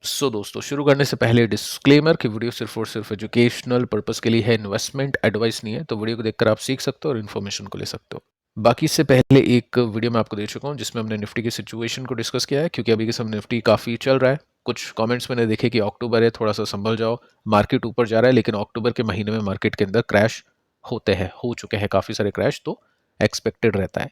दोस्तों शुरू करने से पहले डिस्क्लेमर कि वीडियो सिर्फ और सिर्फ एजुकेशनल पर्पस के लिए है, इन्वेस्टमेंट एडवाइस नहीं है। तो वीडियो को देखकर आप सीख सकते हो और इन्फॉर्मेशन को ले सकते हो। बाकी इससे पहले एक वीडियो मैं आपको दे चुका हूँ जिसमें हमने निफ्टी की सिचुएशन को डिस्कस किया है, क्योंकि अभी के समय निफ्टी काफ़ी चल रहा है। कुछ कमेंट्स मैंने देखे कि अक्टूबर है, थोड़ा सा संभल जाओ, मार्केट ऊपर जा रहा है, लेकिन अक्टूबर के महीने में मार्केट के अंदर क्रैश होते हैं, हो चुके हैं काफ़ी सारे क्रैश, तो एक्सपेक्टेड रहता है।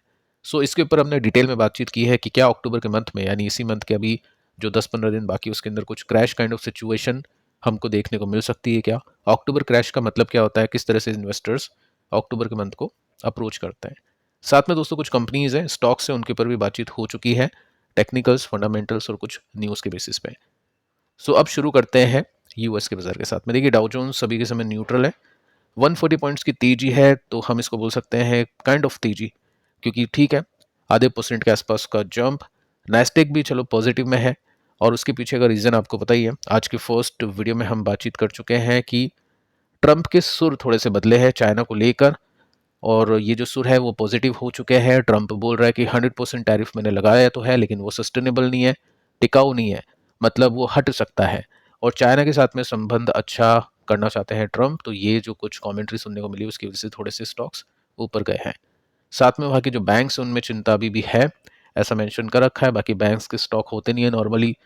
इसके ऊपर हमने डिटेल में बातचीत की है कि क्या अक्टूबर के मंथ में, यानी इसी मंथ के अभी जो 10-15 दिन बाकी, उसके अंदर कुछ क्रैश काइंड ऑफ सिचुएशन हमको देखने को मिल सकती है क्या। अक्टूबर क्रैश का मतलब क्या होता है, किस तरह से इन्वेस्टर्स अक्टूबर के मंथ को अप्रोच करते हैं। साथ में दोस्तों कुछ कंपनीज हैं, स्टॉक्स हैं, उनके ऊपर भी बातचीत हो चुकी है, टेक्निकल्स, फंडामेंटल्स और कुछ न्यूज़ के बेसिस पे। अब शुरू करते हैं यूएस के बाजार के साथ में। देखिए, डाउ जोन्स अभी के समय न्यूट्रल है, 140 पॉइंट्स की तेजी है, तो हम इसको बोल सकते हैं काइंड ऑफ तेजी, क्योंकि ठीक है, आधे % के आसपास का जंप। नेस्टेक भी चलो पॉजिटिव में है, और उसके पीछे का रीज़न आपको पता ही है। आज के फर्स्ट वीडियो में हम बातचीत कर चुके हैं कि ट्रंप के सुर थोड़े से बदले हैं चाइना को लेकर, और ये जो सुर है वो पॉजिटिव हो चुके हैं। ट्रंप बोल रहा है कि 100% टैरिफ मैंने लगाया तो है, लेकिन वो सस्टेनेबल नहीं है, टिकाऊ नहीं है, मतलब वो हट सकता है, और चाइना के साथ में संबंध अच्छा करना चाहते हैं ट्रंप। तो ये जो कुछ कमेंट्री सुनने को मिली, उसकी वजह से थोड़े से स्टॉक्स ऊपर गए हैं। साथ में वहाँ के जो बैंक्स हैं उनमें चिंता अभी भी है, ऐसा मेंशन कर रखा है। बाकी बैंक्स के स्टॉक होते नहीं है नॉर्मली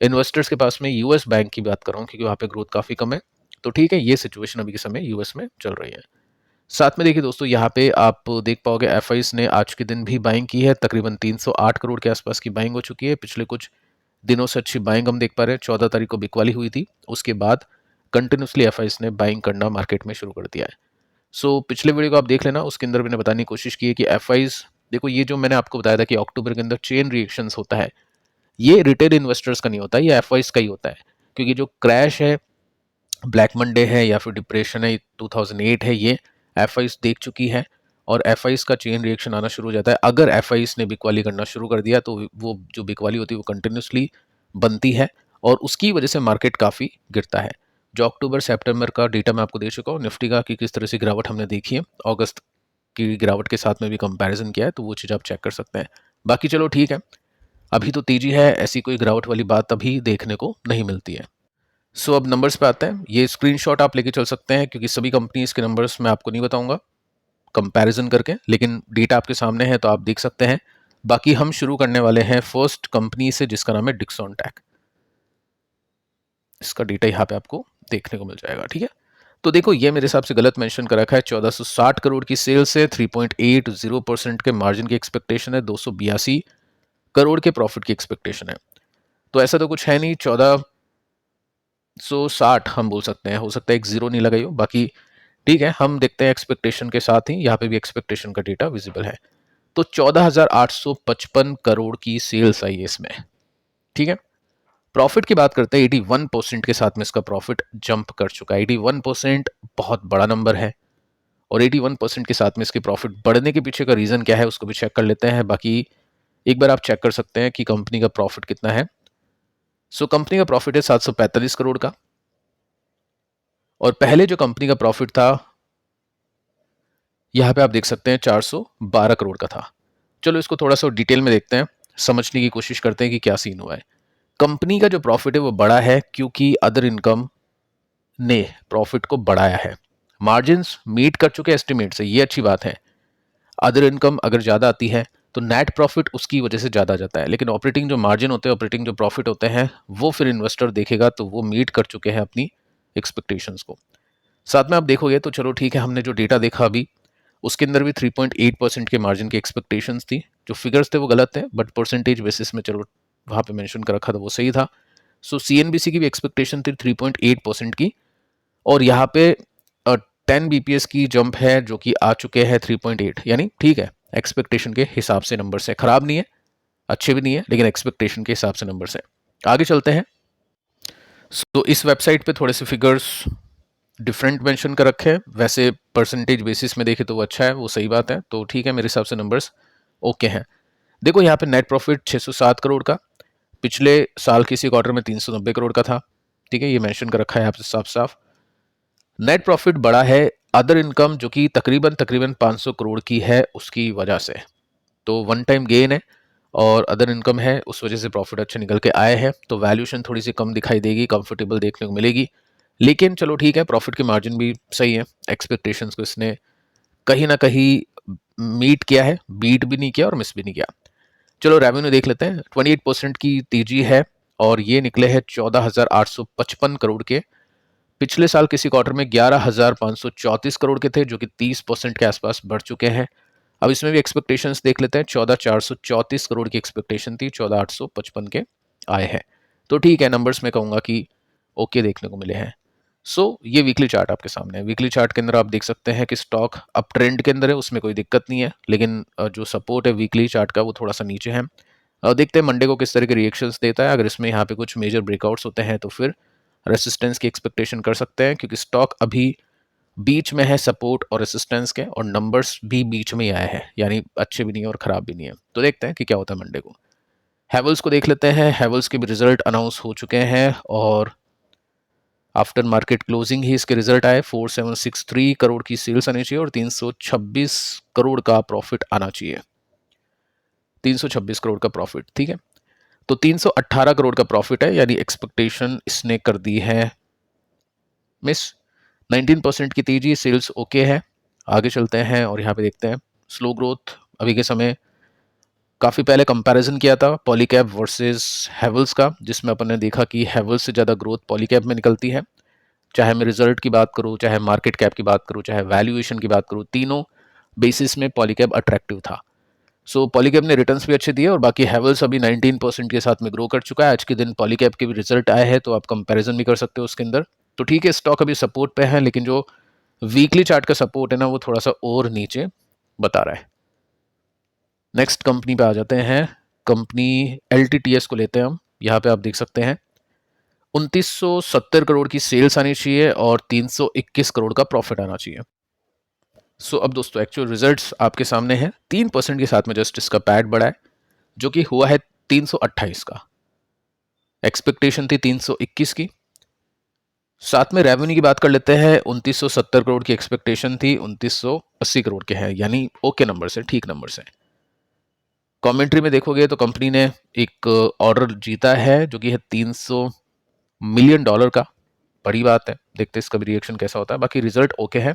इन्वेस्टर्स के पास में। यूएस बैंक की बात कर रहा हूँ, क्योंकि वहाँ पे ग्रोथ काफ़ी कम है। तो ठीक है, ये सिचुएशन अभी के समय यूएस में चल रही है। साथ में देखिए दोस्तों, यहाँ पे आप देख पाओगे एफआईज ने आज के दिन भी बाइंग की है, तकरीबन 308 करोड़ के आसपास की बाइंग हो चुकी है। पिछले कुछ दिनों से अच्छी बाइंग हम देख पा रहे हैं। 14 तारीख को बिकवाली हुई थी, उसके बाद कंटिन्यूसली एफआईज ने बाइंग करना मार्केट में शुरू कर दिया है। पिछले वीडियो को आप देख लेना, उसके अंदर मैंने बताने की कोशिश की है कि एफआईज, देखो ये जो मैंने आपको बताया था कि अक्टूबर के अंदर चेन रिएक्शंस होता है, ये रिटेल इन्वेस्टर्स का नहीं होता, ये एफआईज का ही होता है। क्योंकि जो क्रैश है, ब्लैक मंडे है या फिर डिप्रेशन है, 2008 है, ये एफआईज देख चुकी है, और एफआईज का चेन रिएक्शन आना शुरू हो जाता है। अगर एफआईज ने बिकवाली करना शुरू कर दिया, तो वो जो बिकवाली होती है वो कंटिन्यूसली बनती है, और उसकी वजह से मार्केट काफ़ी गिरता है। जो अक्टूबर सितंबर का डेटा मैं आपको दे चुका हूँ निफ्टी का, कि किस तरह से गिरावट हमने देखी है, अगस्त की गिरावट के साथ में भी कंपैरिजन किया है, तो वो चीज़ आप चेक कर सकते हैं। बाकी चलो ठीक है, अभी तो तेजी है, ऐसी कोई गिरावट वाली बात अभी देखने को नहीं मिलती है। अब नंबर्स पे आते हैं। ये स्क्रीनशॉट आप लेके चल सकते हैं, क्योंकि सभी कंपनीज के नंबर्स मैं आपको नहीं बताऊंगा कंपैरिजन करके, लेकिन डेटा आपके सामने है तो आप देख सकते हैं। बाकी हम शुरू करने वाले हैं फर्स्ट कंपनी से, जिसका नाम है डिक्सॉन टेक। इसका डेटा यहाँ पे आपको देखने को मिल जाएगा, ठीक है। तो देखो, ये मेरे हिसाब से गलत मेंशन कर रखा है। 1460 करोड़ की सेल्स है, 3.80% के मार्जिन की एक्सपेक्टेशन है, 282 करोड़ के प्रॉफिट की एक्सपेक्टेशन है। तो ऐसा तो कुछ है नहीं, 1460 हम बोल सकते हैं, हो सकता है एक जीरो नहीं लगाई हो। बाकी ठीक है, हम देखते हैं एक्सपेक्टेशन के साथ ही, यहाँ पे भी एक्सपेक्टेशन का डेटा विजिबल है। तो 14,855 करोड़ की सेल्स आई है इसमें, ठीक है। प्रॉफिट की बात करते हैं, 81% के साथ में इसका प्रॉफिट जंप कर चुका है। 81% बहुत बड़ा नंबर है, और 81% के साथ में इसके प्रॉफिट बढ़ने के पीछे का रीजन क्या है उसको भी चेक कर लेते हैं। बाकी एक बार आप चेक कर सकते हैं कि कंपनी का प्रॉफिट कितना है। कंपनी का प्रॉफिट है 745 करोड़ का, और पहले जो कंपनी का प्रॉफिट था, यहाँ पे आप देख सकते हैं 412 करोड़ का था। चलो इसको थोड़ा सा डिटेल में देखते हैं, समझने की कोशिश करते हैं कि क्या सीन हुआ है। कंपनी का जो प्रॉफिट है वो बड़ा है, क्योंकि अदर इनकम ने प्रॉफिट को बढ़ाया है। मार्जिन्स मीट कर चुके एस्टिमेट से, ये अच्छी बात है। अदर इनकम अगर ज़्यादा आती है तो नेट प्रॉफिट उसकी वजह से ज़्यादा जाता है, लेकिन ऑपरेटिंग जो मार्जिन होते हैं, ऑपरेटिंग जो प्रॉफिट होते हैं, वो फिर इन्वेस्टर देखेगा तो वो मीट कर चुके हैं अपनी एक्सपेक्टेशंस को। साथ में आप देखोगे तो चलो ठीक है, हमने जो डेटा देखा अभी, उसके अंदर भी 3.8% के मार्जिन की एक्सपेक्टेशंस थी। जो फिगर्स थे वो गलत थे, बट परसेंटेज बेसिस में चलो वहाँ पे मेंशन कर रखा था वो सही था। सीएनबीसी की भी एक्सपेक्टेशन थी 3.8% की, और यहाँ पे 10 बीपीएस की जंप है, जो कि आ चुके हैं 3.8, यानी ठीक है, एक्सपेक्टेशन के हिसाब से नंबर से, खराब नहीं है, अच्छे भी नहीं है, लेकिन एक्सपेक्टेशन के हिसाब से नंबर से। आगे चलते हैं। इस वेबसाइट पे थोड़े से फिगर्स डिफरेंट मेंशन कर रखे हैं, वैसे परसेंटेज बेसिस में देखे तो वो अच्छा है, वो सही बात है, तो ठीक है, मेरे हिसाब से नंबर्स ओके हैं। देखो यहाँ पे नेट प्रॉफिट 607 करोड़ का, पिछले साल के इसी क्वार्टर में 390 करोड़ का था, ठीक है, ये मेंशन कर रखा है यहाँ पे साफ साफ। नेट प्रॉफिट बड़ा है, अदर इनकम जो कि तकरीबन तकरीबन 500 करोड़ की है, उसकी वजह से, तो वन टाइम गेन है, और अदर इनकम है, उस वजह से प्रॉफिट अच्छे निकल के आए हैं। तो वैल्यूएशन थोड़ी सी कम दिखाई देगी, कंफर्टेबल देखने को मिलेगी, लेकिन चलो ठीक है, प्रॉफिट की मार्जिन भी सही है। एक्सपेक्टेशंस को इसने कहीं ना कहीं मीट किया है, बीट भी नहीं किया और मिस भी नहीं किया। चलो रेवेन्यू देख लेते हैं। 28% की तेजी है और ये निकले हैं 14,855 करोड़ के। पिछले साल किसी क्वार्टर में 11,534 करोड़ के थे, जो कि 30% के आसपास बढ़ चुके हैं। अब इसमें भी एक्सपेक्टेशंस देख लेते हैं। 14,434 करोड़ की एक्सपेक्टेशन थी, 14,855 के आए हैं। तो ठीक है, नंबर्स में कहूँगा कि ओके देखने को मिले हैं। ये वीकली चार्ट आपके सामने है। वीकली चार्ट के अंदर आप देख सकते हैं कि स्टॉक अप ट्रेंड के अंदर है, उसमें कोई दिक्कत नहीं है, लेकिन जो सपोर्ट है वीकली चार्ट का वो थोड़ा सा नीचे है। देखते हैं मंडे को किस तरह के रिएक्शंस देता है। अगर इसमें यहाँ पे कुछ मेजर ब्रेकआउट्स होते हैं तो फिर रेसिस्टेंस की एक्सपेक्टेशन कर सकते हैं, क्योंकि स्टॉक अभी बीच में है सपोर्ट और रेसिस्टेंस के, और नंबर्स भी बीच में ही आए हैं, यानी अच्छे भी नहीं है और खराब भी नहीं है। तो देखते हैं कि क्या होता है मंडे को। हैवल्स को देख लेते हैं। हैवल्स के भी रिजल्ट अनाउंस हो चुके हैं और आफ्टर मार्केट क्लोजिंग ही इसके रिजल्ट आए। 4763 करोड़ की सेल्स आनी चाहिए और 326 करोड़ का प्रॉफिट आना चाहिए। 326 करोड़ का प्रॉफिट, ठीक है। तो 318 करोड़ का प्रॉफिट है, यानी एक्सपेक्टेशन इसने कर दी है मिस। 19% की तेजी, सेल्स ओके है। आगे चलते हैं और यहाँ पे देखते हैं स्लो ग्रोथ। अभी के समय काफ़ी पहले कंपैरिजन किया था पॉलीकैब वर्सेस हैवल्स का, जिसमें अपन ने देखा कि हैवल्स से ज़्यादा ग्रोथ पॉलीकैब में निकलती है। चाहे मैं रिजल्ट की बात करूँ, चाहे मार्केट कैप की बात करूँ, चाहे वैल्यूएशन की बात करूँ, तीनों बेसिस में पॉलीकैब अट्रैक्टिव था। पॉलीकैब ने रिटर्न्स भी अच्छे दिए और बाकी हैवल्स अभी 19% के साथ में ग्रो कर चुका है। आज के दिन पॉलीकैब के भी रिजल्ट आए हैं, तो आप कंपैरिजन भी कर सकते हो उसके अंदर। तो ठीक है, स्टॉक अभी सपोर्ट पे है, लेकिन जो वीकली चार्ट का सपोर्ट है ना, वो थोड़ा सा और नीचे बता रहा है। नेक्स्ट कंपनी पे आ जाते हैं। कंपनी LTTS को लेते हैं हम। यहाँ पे आप देख सकते हैं 2970 करोड़ की सेल्स आनी चाहिए और 321 करोड़ का प्रॉफिट आना चाहिए। अब दोस्तों एक्चुअल रिजल्ट्स आपके सामने हैं। 3% के साथ में जस्ट इसका पैड बढ़ा है, जो कि हुआ है 328 का। एक्सपेक्टेशन थी 321 की। साथ में रेवेन्यू की बात कर लेते हैं। 2970 करोड़ की एक्सपेक्टेशन थी, 2980 करोड़ के हैं, यानी ओके नंबर से, ठीक नंबर से। कमेंट्री में देखोगे तो कंपनी ने एक ऑर्डर जीता है, जो कि है $300 मिलियन का। बड़ी बात है, देखते हैं इसका भी रिएक्शन कैसा होता है। बाकी रिजल्ट ओके है।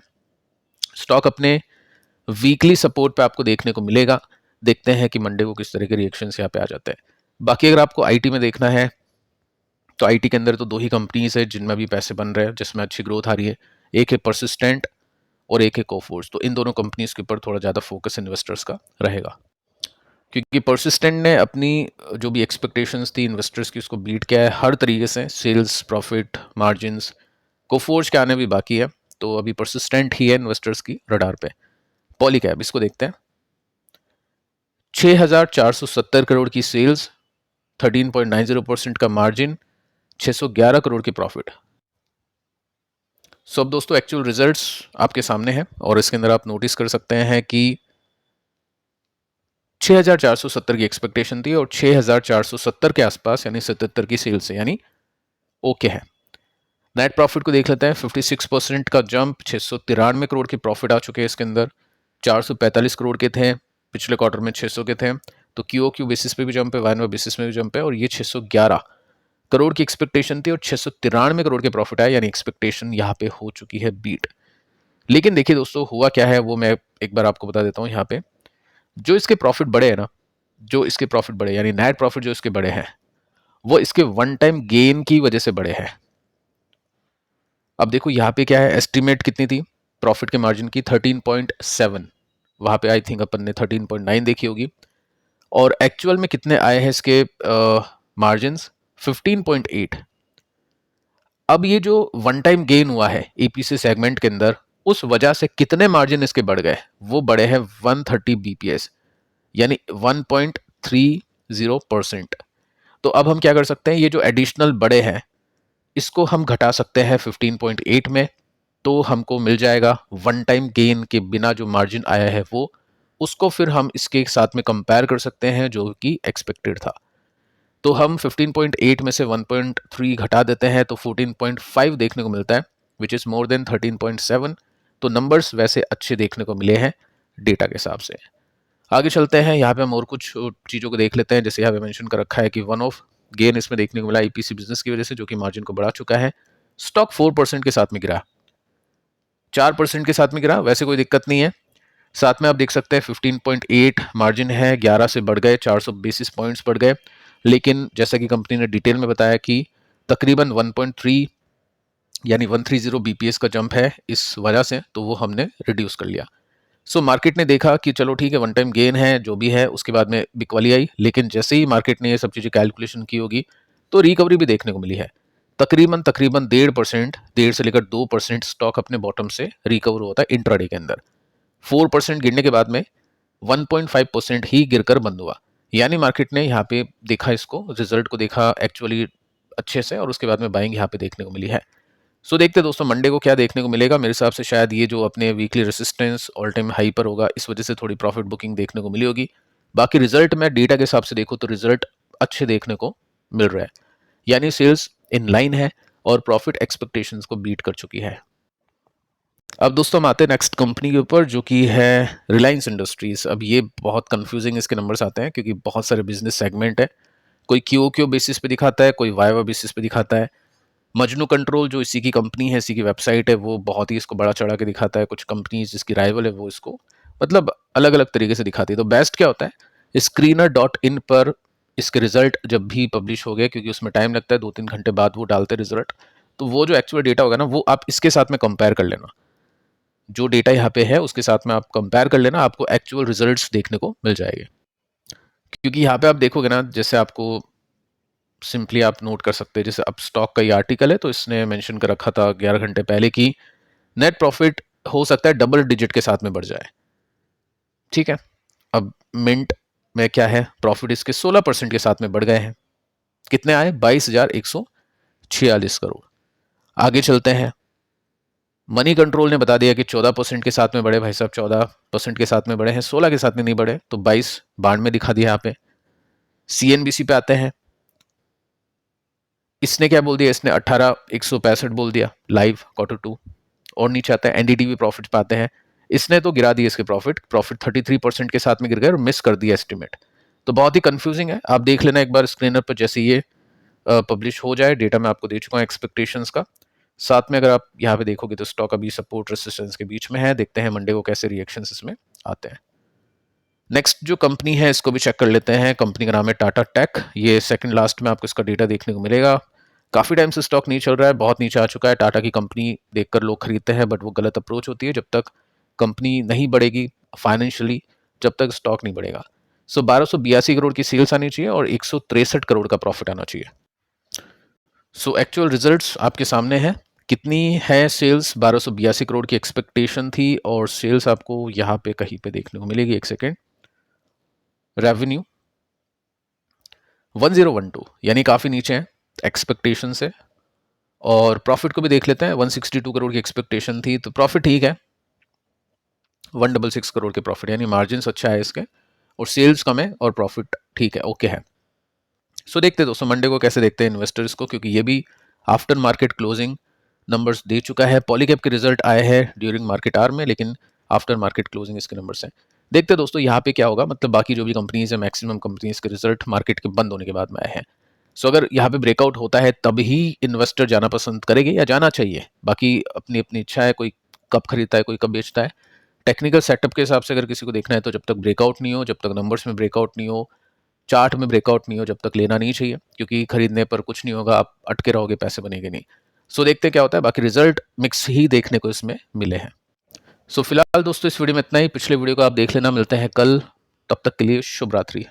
स्टॉक अपने वीकली सपोर्ट पे आपको देखने को मिलेगा। देखते हैं कि मंडे को किस तरह के रिएक्शंस यहाँ पे आ जाते हैं। बाकी अगर आपको आईटी में देखना है तो आईटी के अंदर तो दो ही कंपनीज है जिनमें भी पैसे बन रहे हैं, जिसमें अच्छी ग्रोथ आ रही है। एक है परसिस्टेंट और एक है कोफोर्स। तो इन दोनों कंपनीज के ऊपर थोड़ा ज़्यादा फोकस इन्वेस्टर्स का रहेगा, क्योंकि परसिस्टेंट ने अपनी जो भी एक्सपेक्टेशंस थी इन्वेस्टर्स की, उसको बीट किया है हर तरीके से, सेल्स, प्रॉफिट, मार्जिन्स। कोफोर्ज के आने भी बाकी है, तो अभी परसिस्टेंट ही है इन्वेस्टर्स की रडार पे। पॉलीकैब, इसको देखते हैं। 6,470 करोड़ की सेल्स, 13.90% का मार्जिन, 611 करोड़ की प्रॉफिट। अब दोस्तों एक्चुअल रिजल्ट्स आपके सामने हैं और इसके अंदर आप नोटिस कर सकते हैं कि 6,470 की एक्सपेक्टेशन थी और 6,470 के आसपास, यानी 77 की सेल्स है, यानी ओके है। नेट प्रॉफिट को देख लेते हैं। 56% का जंप, 693 करोड़ की प्रॉफिट आ चुके हैं इसके अंदर। 445 करोड़ के थे, पिछले क्वार्टर में 600 के थे। तो QOQ बेसिस पे भी जंप है, YoY बेसिस में भी जंप है, और ये 611 करोड़ की एक्सपेक्टेशन थी और 693 करोड़ के प्रॉफिट आया, यानी एक्सपेक्टेशन यहाँ पे हो चुकी है बीट। लेकिन देखिए दोस्तों, हुआ क्या है वो मैं एक बार आपको बता देता हूँ। यहाँ पे जो इसके प्रॉफिट बढ़े हैं ना, जो इसके प्रॉफिट बढ़े, यानी नेट प्रॉफिट जो इसके बढ़े हैं, वो इसके वन टाइम गेन की वजह से बढ़े हैं। अब देखो यहाँ पे क्या है, एस्टिमेट कितनी थी प्रॉफिट के मार्जिन की, 13.7। वहां पे आई थिंक अपन ने 13.9 देखी होगी, और एक्चुअल में कितने आए हैं इसके मार्जिन, 15.8। अब ये जो वन टाइम गेन हुआ है EPC सेगमेंट के अंदर, उस वजह से कितने मार्जिन इसके बढ़ गए, वो बढ़े हैं 130 BPS, यानी 1.30%। तो अब हम क्या कर सकते हैं, ये जो एडिशनल बढ़े हैं इसको हम घटा सकते हैं 15.8 में, तो हमको मिल जाएगा वन टाइम गेन के बिना जो मार्जिन आया है वो, उसको फिर हम इसके साथ में कंपेयर कर सकते हैं जो कि एक्सपेक्टेड था। तो हम 15.8 में से 1.3 घटा देते हैं तो 14.5 देखने को मिलता है, विच इज़ मोर देन 13.7। तो नंबर्स वैसे अच्छे देखने को मिले हैं डेटा के हिसाब से। आगे चलते हैं, यहाँ पे हम और कुछ चीज़ों को देख लेते हैं। जैसे यहाँ पे मेंशन कर रखा है कि वन ऑफ गेन इसमें देखने को मिला ईपीसी बिजनेस की वजह से, जो कि मार्जिन को बढ़ा चुका है। स्टॉक 4% के साथ में गिरा, 4% के साथ में गिरा, वैसे कोई दिक्कत नहीं है। साथ में आप देख सकते हैं 15.8 मार्जिन है, 11 से बढ़ गए, 400 बेसिस पॉइंट्स बढ़ गए। लेकिन जैसा कि कंपनी ने डिटेल में बताया कि तकरीबन 1.3 यानी 130 बीपीएस का जंप है इस वजह से, तो वो हमने रिड्यूस कर लिया। सो मार्केट ने देखा कि चलो ठीक है, वन टाइम गेन है जो भी है, उसके बाद में बिकवाली आई। लेकिन जैसे ही मार्केट ने ये सब चीज़ें कैलकुलेशन की होगी तो रिकवरी भी देखने को मिली है। तकरीबन तकरीबन 1.5%, 1.5 से लेकर 2% स्टॉक अपने बॉटम से रिकवर होता है इंट्राडे के अंदर। 4% गिरने के बाद में 1.5% ही गिरकर बंद हुआ। यानी मार्केट ने यहाँ पे देखा, इसको रिजल्ट को देखा एक्चुअली अच्छे से, और उसके बाद में बाइंग यहाँ पे देखने को मिली है। सो देखते हैं दोस्तों मंडे को क्या देखने को मिलेगा। मेरे हिसाब से शायद ये जो अपने weekly resistance all time high पर होगा, इस वजह से थोड़ी प्रॉफिट बुकिंग देखने को मिली होगी। बाकी रिजल्ट में डेटा के हिसाब से देखो तो रिजल्ट अच्छे देखने को मिल रहा है, यानी सेल्स इन लाइन है और प्रॉफिट एक्सपेक्टेशंस को बीट कर चुकी है। अब दोस्तों हम आते हैं नेक्स्ट कंपनी के ऊपर, जो कि है रिलायंस इंडस्ट्रीज। अब ये बहुत कंफ्यूजिंग इसके नंबर्स आते हैं, क्योंकि बहुत सारे बिजनेस सेगमेंट है। कोई क्यू बेसिस पे दिखाता है, कोई वाई बेसिस पे दिखाता है। मजनू कंट्रोल जो इसी की कंपनी है, इसी की वेबसाइट है, वो बहुत ही इसको बड़ा चढ़ा के दिखाता है। कुछ कंपनीज जिसकी राइवल है वो इसको मतलब अलग अलग तरीके से दिखाती है। तो बेस्ट क्या होता है, screener.in पर इसके रिजल्ट जब भी पब्लिश हो गए, क्योंकि उसमें टाइम लगता है, 2-3 घंटे बाद वो डालते हैं रिजल्ट, तो वो जो एक्चुअल डेटा होगा ना, वो आप इसके साथ में कंपेयर कर लेना। जो डेटा यहाँ पे है उसके साथ में आप कंपेयर कर लेना, आपको एक्चुअल रिजल्ट्स देखने को मिल जाएंगे। क्योंकि यहाँ पे आप देखोगे ना, जैसे आपको सिंपली आप नोट कर सकते हैं, जैसे अब स्टॉक का ये आर्टिकल है, तो इसने मेंशन कर रखा था 11 घंटे पहले कि नेट प्रॉफिट हो सकता है डबल डिजिट के साथ में बढ़ जाए। ठीक है, अब मिंट में क्या है, प्रॉफिट इसके 16% के साथ में बढ़ गए हैं। कितने आए, 22,146 करोड़। आगे चलते हैं, मनी कंट्रोल ने बता दिया कि 14% के साथ में बढ़े। भाई साहब 14% के साथ में बढ़े हैं, 16 के साथ में नहीं बढ़े, तो 22 बाढ़ में दिखा दिया यहाँ पे। सीएनबीसी पे आते हैं, इसने क्या बोल दिया, इसने 18,165 बोल दिया लाइव Q2। और नीचे आता है एनडीटीवी प्रॉफिट पाते हैं, इसने तो गिरा दिया इसके प्रॉफिट 33% के साथ में गिर गए और मिस कर दिया एस्टिमेट। तो बहुत ही कंफ्यूजिंग है, आप देख लेना एक बार स्क्रीनर पर, जैसे ये पब्लिश हो जाए। डेटा मैं आपको दे चुका हूँ एक्सपेक्टेशंस का। साथ में अगर आप यहाँ पे देखोगे तो स्टॉक अभी सपोर्ट रेसिस्टेंस के बीच में है। देखते हैं मंडे को कैसे रिएक्शंस इसमें आते हैं। नेक्स्ट जो कंपनी है इसको भी चेक कर लेते हैं। कंपनी का नाम है टाटा टेक। ये सेकंड लास्ट में आपको इसका डेटा देखने को मिलेगा। काफ़ी टाइम से स्टॉक नहीं चल रहा है, बहुत नीचे आ चुका है। टाटा की कंपनी देखकर लोग खरीदते हैं, बट वो गलत अप्रोच होती है। जब तक कंपनी नहीं बढ़ेगी फाइनेंशियली, जब तक स्टॉक नहीं बढ़ेगा। सो 1282 करोड़ की सेल्स आनी चाहिए और 163 करोड़ का प्रॉफिट आना चाहिए। सो एक्चुअल रिजल्ट्स आपके सामने है। कितनी है सेल्स, 1282 करोड़ की एक्सपेक्टेशन थी, और सेल्स आपको यहाँ पे कहीं पे देखने को मिलेगी। एक सेकेंड, रेवेन्यू 1012, यानी काफ़ी नीचे है एक्सपेक्टेशन से। और प्रॉफिट को भी देख लेते हैं, 162 करोड़ की एक्सपेक्टेशन थी, तो प्रॉफिट ठीक है, 166 करोड़ के प्रॉफिट, यानी मार्जिन अच्छा है इसके, और सेल्स कम है और प्रॉफिट ठीक है, ओके है। सो देखते हैं दोस्तों मंडे को कैसे देखते हैं इन्वेस्टर्स को, क्योंकि ये भी after market closing numbers they चुका है। पॉलीकैप के रिजल्ट आए हैं ड्यूरिंग मार्केट आवर में, लेकिन आफ्टर मार्केट क्लोजिंग इसके नंबर्स हैं। देखते हैं दोस्तों यहाँ पे क्या होगा, मतलब बाकी जो भी कंपनीज है, मैक्सिमम कंपनीज के रिजल्ट मार्केट के बंद होने के बाद में आए हैं। सो अगर यहाँ पे ब्रेकआउट होता है तब ही इन्वेस्टर जाना पसंद करेंगे या जाना चाहिए, बाकी अपनी अपनी इच्छा है, कोई कब खरीदता है, कोई कब बेचता है। टेक्निकल सेटअप के हिसाब से अगर किसी को देखना है, तो जब तक ब्रेकआउट नहीं हो, जब तक नंबर्स में ब्रेकआउट नहीं हो, चार्ट में ब्रेकआउट नहीं हो, जब तक लेना नहीं चाहिए, क्योंकि खरीदने पर कुछ नहीं होगा, आप अटके रहोगे, पैसे बनेंगे नहीं। सो देखते हैं क्या होता है। बाकी रिजल्ट मिक्स ही देखने को इसमें मिले हैं। सो फिलहाल दोस्तों इस वीडियो में इतना ही। पिछले वीडियो को आप देख लेना, मिलते हैं कल, तब तक के लिए शुभ रात्रि।